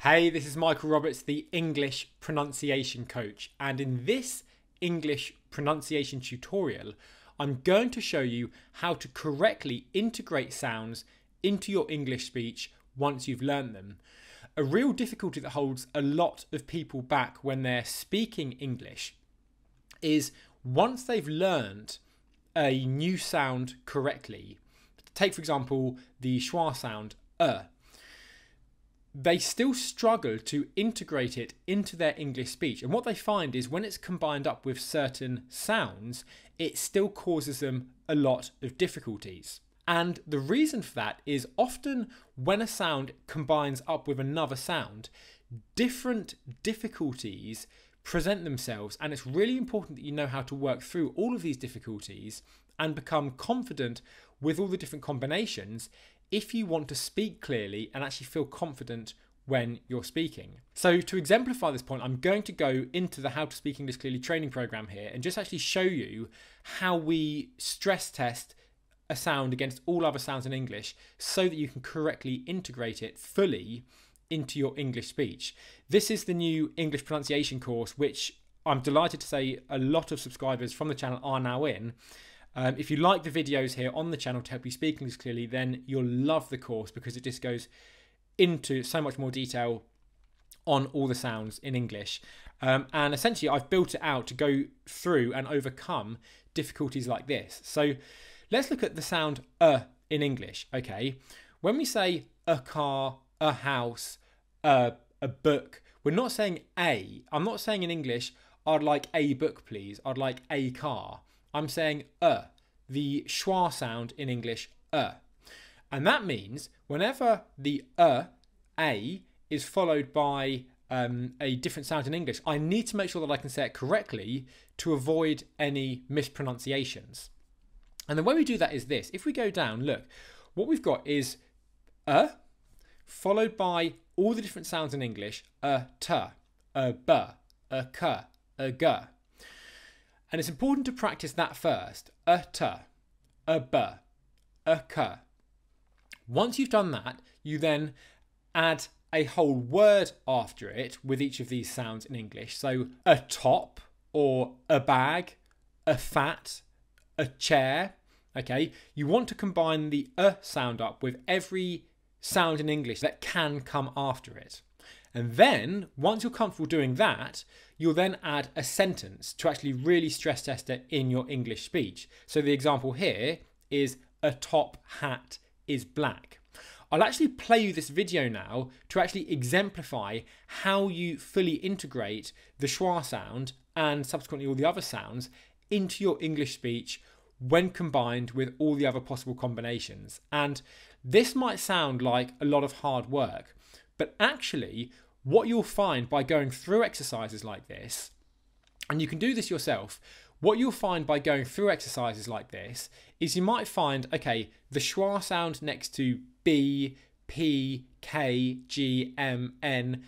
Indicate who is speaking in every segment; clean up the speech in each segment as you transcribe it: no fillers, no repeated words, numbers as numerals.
Speaker 1: Hey, this is Michael Roberts, the English pronunciation coach, and in this English pronunciation tutorial, I'm going to show you how to correctly integrate sounds into your English speech once you've learned them. A real difficulty that holds a lot of people back when they're speaking English is once they've learned a new sound correctly, take for example the schwa sound, they still struggle to integrate it into their English speech. And what they find is when it's combined up with certain sounds, it still causes them a lot of difficulties. And the reason for that is often when a sound combines up with another sound, different difficulties present themselves. And it's really important that you know how to work through all of these difficulties and become confident with all the different combinations if you want to speak clearly and actually feel confident when you're speaking. So to exemplify this point, I'm going to go into the How to Speak English Clearly training program here and just actually show you how we stress test a sound against all other sounds in English so that you can correctly integrate it fully into your English speech. This is the new English pronunciation course, which I'm delighted to say a lot of subscribers from the channel are now in. If you like the videos here on the channel to help you speak English clearly, then you'll love the course because it just goes into so much more detail on all the sounds in English. And essentially, I've built it out to go through and overcome difficulties like this. So let's look at the sound in English, okay? When we say a car, a house, a book, we're not saying a. I'm not saying in English, I'd like a book, please. I'd like a car. I'm saying the schwa sound in English, And that means whenever the a is followed by a different sound in English, I need to make sure that I can say it correctly to avoid any mispronunciations. And the way we do that is this. If we go down, look, what we've got is followed by all the different sounds in English, t, b, k, g. And it's important to practice that first, t, b, k. Once you've done that, you then add a whole word after it with each of these sounds in English. So a top or a bag, a fat, a chair. Okay, you want to combine the sound up with every sound in English that can come after it. And then, once you're comfortable doing that, you'll then add a sentence to actually really stress test it in your English speech. So the example here is a top hat is black. I'll actually play you this video now to actually exemplify how you fully integrate the schwa sound and subsequently all the other sounds into your English speech when combined with all the other possible combinations. And this might sound like a lot of hard work, but actually what you'll find by going through exercises like this, and you can do this yourself, what you'll find by going through exercises like this is you might find, okay, the schwa sound next to B, P, K, G, M, N,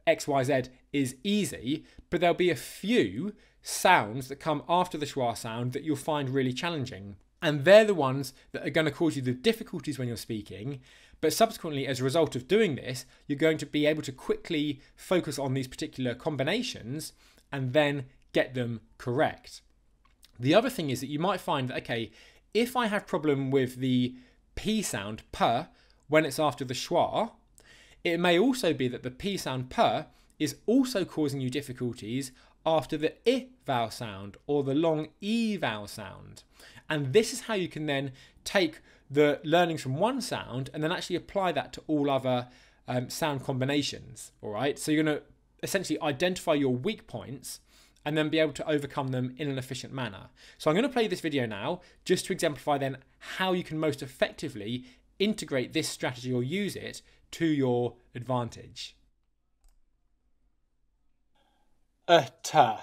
Speaker 1: X, Y, Z is easy, but there'll be a few sounds that come after the schwa sound that you'll find really challenging. And they're the ones that are going to cause you the difficulties when you're speaking. But subsequently, as a result of doing this, you're going to be able to quickly focus on these particular combinations and then get them correct. The other thing is that you might find that, okay, if I have problem with the P sound, p, when it's after the schwa, it may also be that the P sound, p, is also causing you difficulties after the I vowel sound or the long E vowel sound. And this is how you can then take the learnings from one sound and then actually apply that to all other sound combinations. All right, so you're going to essentially identify your weak points and then be able to overcome them in an efficient manner. So I'm going to play this video now just to exemplify then how you can most effectively integrate this strategy or use it to your advantage.
Speaker 2: Ta, ta,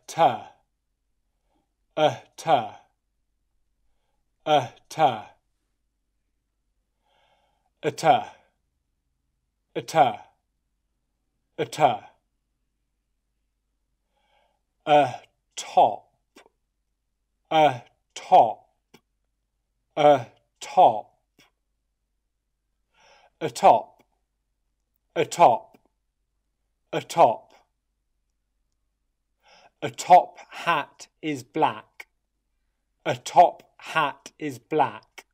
Speaker 2: ta, ta, ta, ta, ta, top, top, top, atop, atop, atop. A top hat is black. A top hat is black.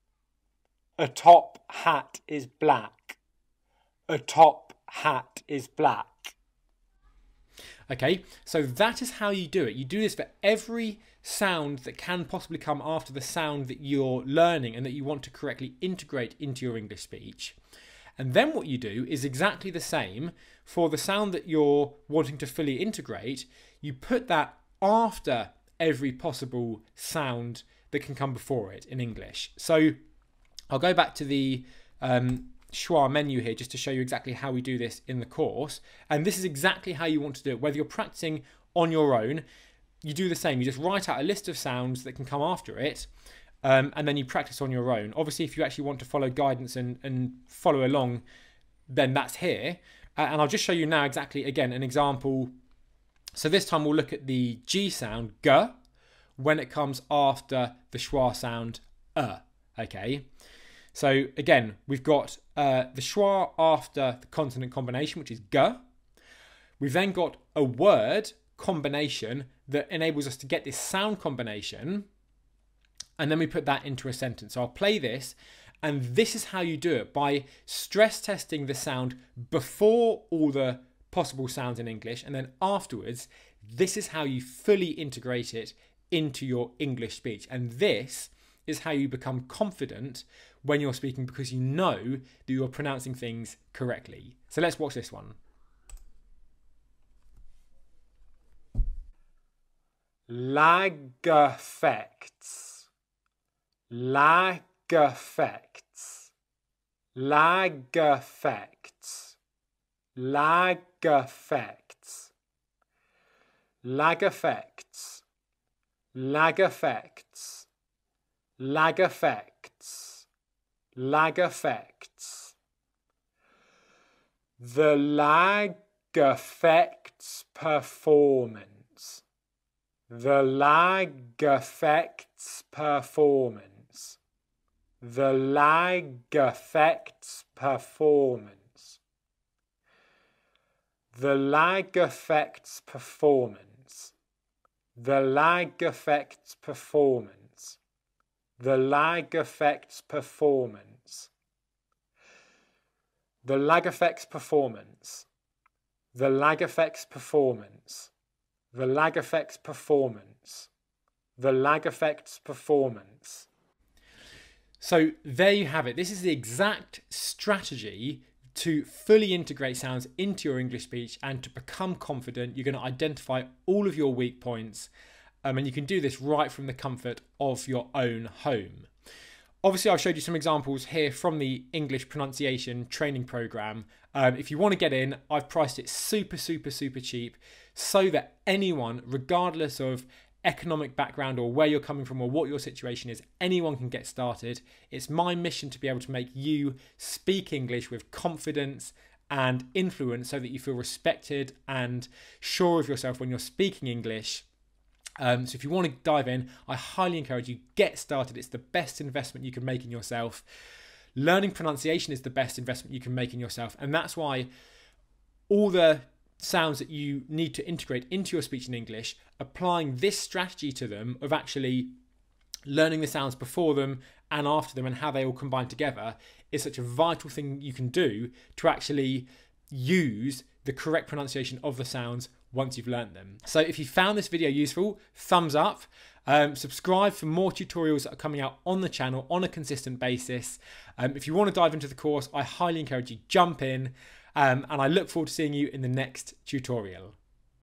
Speaker 2: A top hat is black. A top hat is black.
Speaker 1: Okay, so that is how you do it. You do this for every sound that can possibly come after the sound that you're learning and that you want to correctly integrate into your English speech. And then what you do is exactly the same for the sound that you're wanting to fully integrate. You put that after every possible sound that can come before it in English. So I'll go back to the schwa menu here just to show you exactly how we do this in the course. And this is exactly how you want to do it. Whether you're practicing on your own, you do the same. You just write out a list of sounds that can come after it, and then you practice on your own. Obviously, if you actually want to follow guidance and follow along, then that's here. And I'll just show you now exactly, again, an example. So this time we'll look at the G sound, G, when it comes after the schwa sound, okay? So again, we've got the schwa after the consonant combination, which is G. We've then got a word combination that enables us to get this sound combination, and then we put that into a sentence. So I'll play this, and this is how you do it, by stress testing the sound before all the possible sounds in English, and then afterwards, this is how you fully integrate it into your English speech. And this is how you become confident when you're speaking, because you know that you're pronouncing things correctly. So let's watch this one.
Speaker 2: Lag effects, lag effects, lag effects, lag effects, lag effects, lag effects, lag effects, lag effects. The lag affects performance. The lag affects performance. The lag affects performance. The lag affects performance. The lag affects performance. The lag affects performance. The lag affects performance. The lag affects performance. The lag affects performance. The lag affects performance.
Speaker 1: So there you have it. This is the exact strategy to fully integrate sounds into your English speech and to become confident. You're going to identify all of your weak points, and you can do this right from the comfort of your own home. Obviously, I've showed you some examples here from the English pronunciation training program. If you want to get in, I've priced it super cheap so that anyone, regardless of economic background or where you're coming from or what your situation is, anyone can get started. It's my mission to be able to make you speak English with confidence and influence so that you feel respected and sure of yourself when you're speaking English. So if you want to dive in, I highly encourage you, get started. It's the best investment you can make in yourself. Learning pronunciation is the best investment you can make in yourself. And that's why all the sounds that you need to integrate into your speech in English, applying this strategy to them of actually learning the sounds before them and after them and how they all combine together, is such a vital thing you can do to actually use the correct pronunciation of the sounds once you've learned them. So if you found this video useful, thumbs up, subscribe for more tutorials that are coming out on the channel on a consistent basis. If you want to dive into the course, I highly encourage you, jump in, and I look forward to seeing you in the next tutorial.